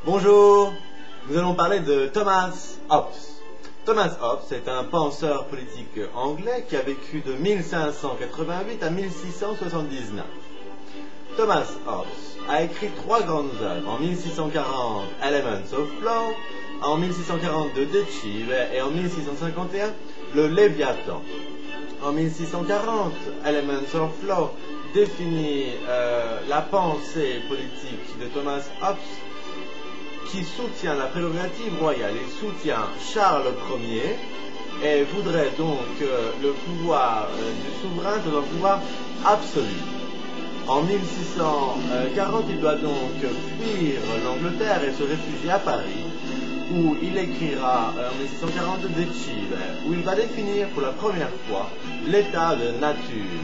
Bonjour, nous allons parler de Thomas Hobbes. Thomas Hobbes est un penseur politique anglais qui a vécu de 1588 à 1679. Thomas Hobbes a écrit trois grandes œuvres. En 1640, Elements of Law, en 1642, De Cive et en 1651, le Léviathan. En 1640, Elements of Law définit la pensée politique de Thomas Hobbes, qui soutient la prérogative royale. Il soutient Charles Ier et voudrait donc le pouvoir du souverain soit un pouvoir absolu. En 1640, il doit donc fuir l'Angleterre et se réfugier à Paris, où il écrira en 1642 De Cive, où il va définir pour la première fois l'état de nature.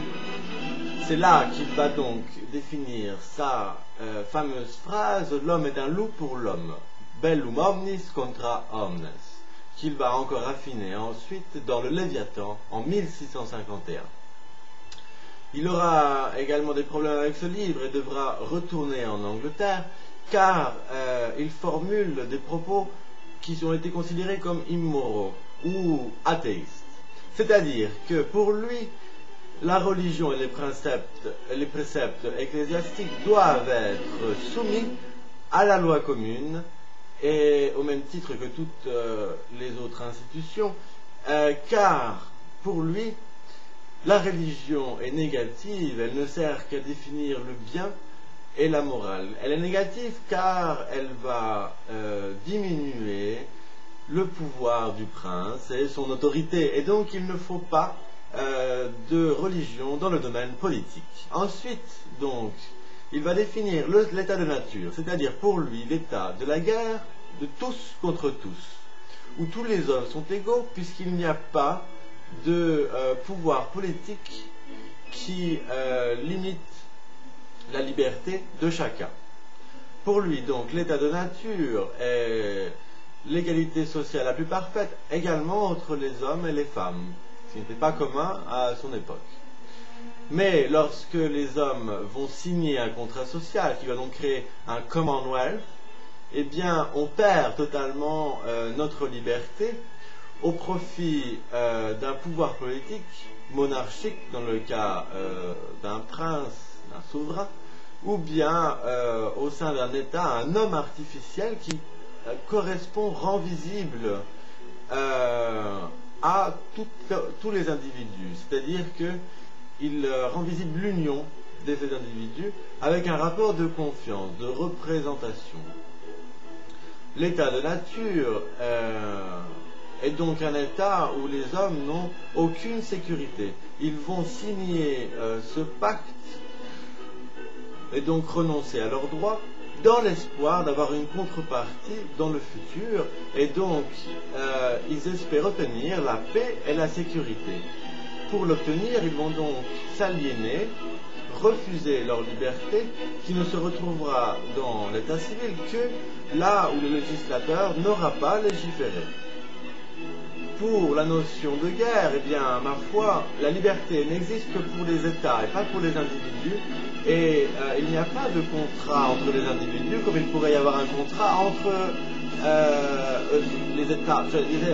C'est là qu'il va donc définir sa fameuse phrase « L'homme est un loup pour l'homme », « Bellum omnis contra omnes », qu'il va encore affiner ensuite dans le Léviathan en 1651. Il aura également des problèmes avec ce livre et devra retourner en Angleterre, car il formule des propos qui ont été considérés comme immoraux ou athéistes. C'est-à-dire que pour lui, la religion et les préceptes ecclésiastiques doivent être soumis à la loi commune, et au même titre que toutes les autres institutions, car pour lui, la religion est négative, elle ne sert qu'à définir le bien et la morale. Elle est négative car elle va diminuer le pouvoir du prince et son autorité, et donc il ne faut pas de religion dans le domaine politique. Ensuite, donc, il va définir l'état de nature, c'est-à-dire pour lui l'état de la guerre de tous contre tous, où tous les hommes sont égaux puisqu'il n'y a pas de pouvoir politique qui limite la liberté de chacun. Pour lui, donc, l'état de nature est l'égalité sociale la plus parfaite également entre les hommes et les femmes, ce qui n'était pas commun à son époque. Mais lorsque les hommes vont signer un contrat social qui va donc créer un Commonwealth, eh bien on perd totalement notre liberté au profit d'un pouvoir politique monarchique dans le cas d'un prince, d'un souverain, ou bien au sein d'un État, un homme artificiel qui rend visible à tous les individus, c'est-à-dire qu'il rend visible l'union des individus avec un rapport de confiance, de représentation. L'état de nature est donc un état où les hommes n'ont aucune sécurité. Ils vont signer ce pacte et donc renoncer à leurs droits dans l'espoir d'avoir une contrepartie dans le futur, et donc ils espèrent obtenir la paix et la sécurité. Pour l'obtenir, ils vont donc s'aliéner, refuser leur liberté, qui ne se retrouvera dans l'état civil que là où le législateur n'aura pas légiféré. Pour la notion de guerre, eh bien, ma foi, la liberté n'existe que pour les États et pas pour les individus, et il n'y a pas de contrat entre les individus comme il pourrait y avoir un contrat entre les États.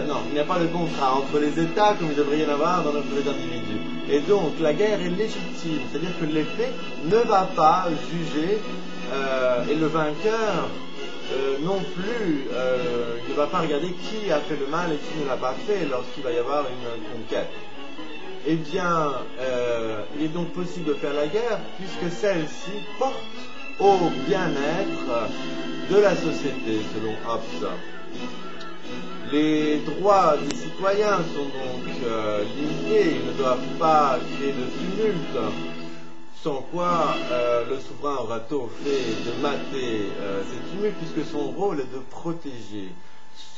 Non, il n'y a pas de contrat entre les États comme il devrait y en avoir entre les individus. Et donc, la guerre est légitime, c'est-à-dire que l'épée ne va pas juger, et le vainqueur non plus ne va pas regarder qui a fait le mal et qui ne l'a pas fait lorsqu'il va y avoir une conquête. Eh bien, il est donc possible de faire la guerre puisque celle-ci porte au bien-être de la société, selon Hobbes. Les droits des citoyens sont donc limités, ils ne doivent pas créer de tumulte, sans quoi le souverain aura tôt fait de mater ces tumultes, puisque son rôle est de protéger,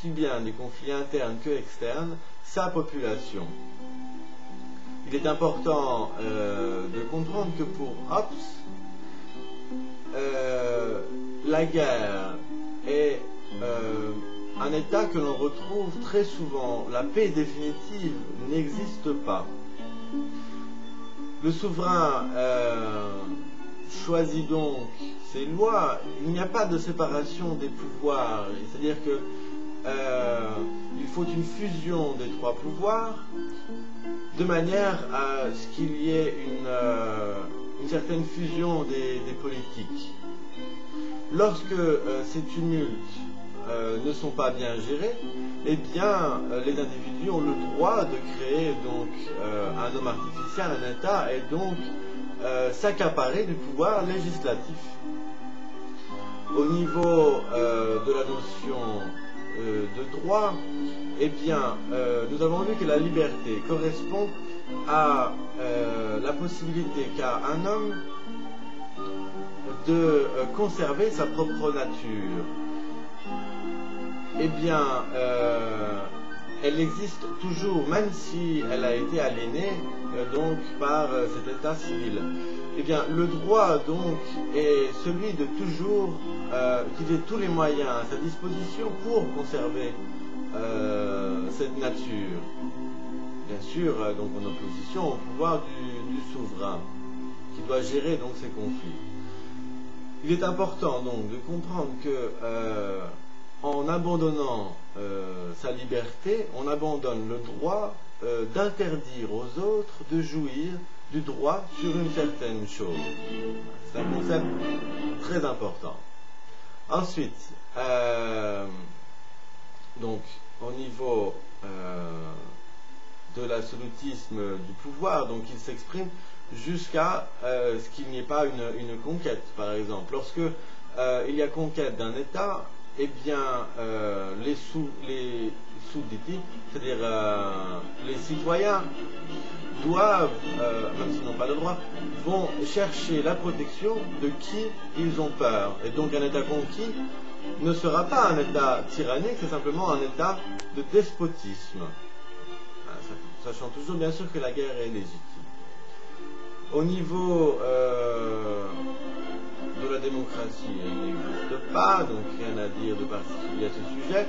si bien des conflits internes que externes, sa population. Il est important de comprendre que pour Hobbes, la guerre est un état que l'on retrouve très souvent. La paix définitive n'existe pas. Le souverain choisit donc ces lois, il n'y a pas de séparation des pouvoirs. C'est-à-dire que il faut une fusion des trois pouvoirs de manière à ce qu'il y ait une certaine fusion des politiques. Lorsque ces tumultes ne sont pas bien gérés, eh bien, les individus ont le droit de créer donc un homme artificiel, un État, et donc s'accaparer du pouvoir législatif. Au niveau de la notion de droit, eh bien, nous avons vu que la liberté correspond à la possibilité qu'a un homme de conserver sa propre nature. Eh bien, elle existe toujours, même si elle a été aliénée donc par cet état civil. Eh bien, le droit donc est celui de toujours utiliser tous les moyens à sa disposition pour conserver cette nature. Bien sûr, donc en opposition au pouvoir du souverain, qui doit gérer donc ces conflits. Il est important donc de comprendre que en abandonnant sa liberté, on abandonne le droit d'interdire aux autres de jouir du droit sur une certaine chose. C'est un concept très important. Ensuite, donc au niveau de l'absolutisme du pouvoir, donc il s'exprime jusqu'à ce qu'il n'y ait pas une conquête, par exemple. Lorsque il y a conquête d'un État, eh bien, les sudditi, c'est-à-dire les citoyens, doivent, même s'ils n'ont pas le droit, vont chercher la protection de qui ils ont peur. Et donc un État conquis ne sera pas un État tyrannique, c'est simplement un État de despotisme. Sachant toujours bien sûr que la guerre est légitime. Au niveau de la démocratie, elle n'existe pas, donc rien à dire de particulier à ce sujet.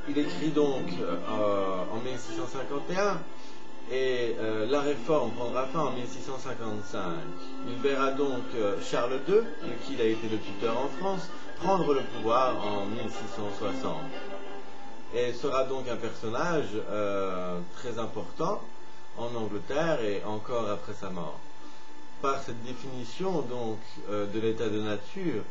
Il écrit donc en 1651 et la réforme prendra fin en 1655. Il verra donc Charles II, de qui il a été le tuteur en France, prendre le pouvoir en 1660. Et sera donc un personnage très important en Angleterre et encore après sa mort. Par cette définition donc de l'état de nature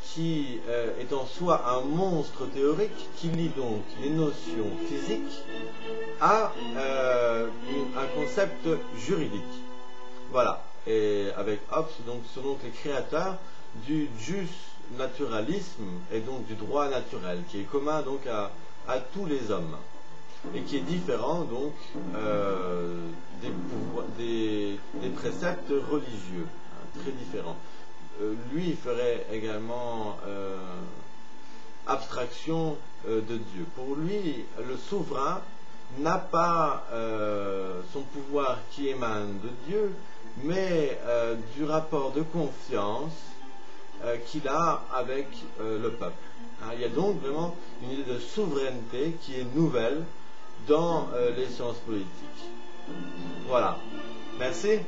qui est en soi un monstre théorique qui lie donc les notions physiques à un concept juridique. Voilà. Et avec Hobbes, donc, ce sont donc les créateurs du jus naturalisme et donc du droit naturel qui est commun donc à tous les hommes et qui est différent donc des préceptes religieux, hein, très différents. Lui il ferait également abstraction de Dieu. Pour lui, le souverain n'a pas son pouvoir qui émane de Dieu, mais du rapport de confiance qu'il a avec le peuple. Il y a donc vraiment une idée de souveraineté qui est nouvelle dans les sciences politiques. Voilà. Merci.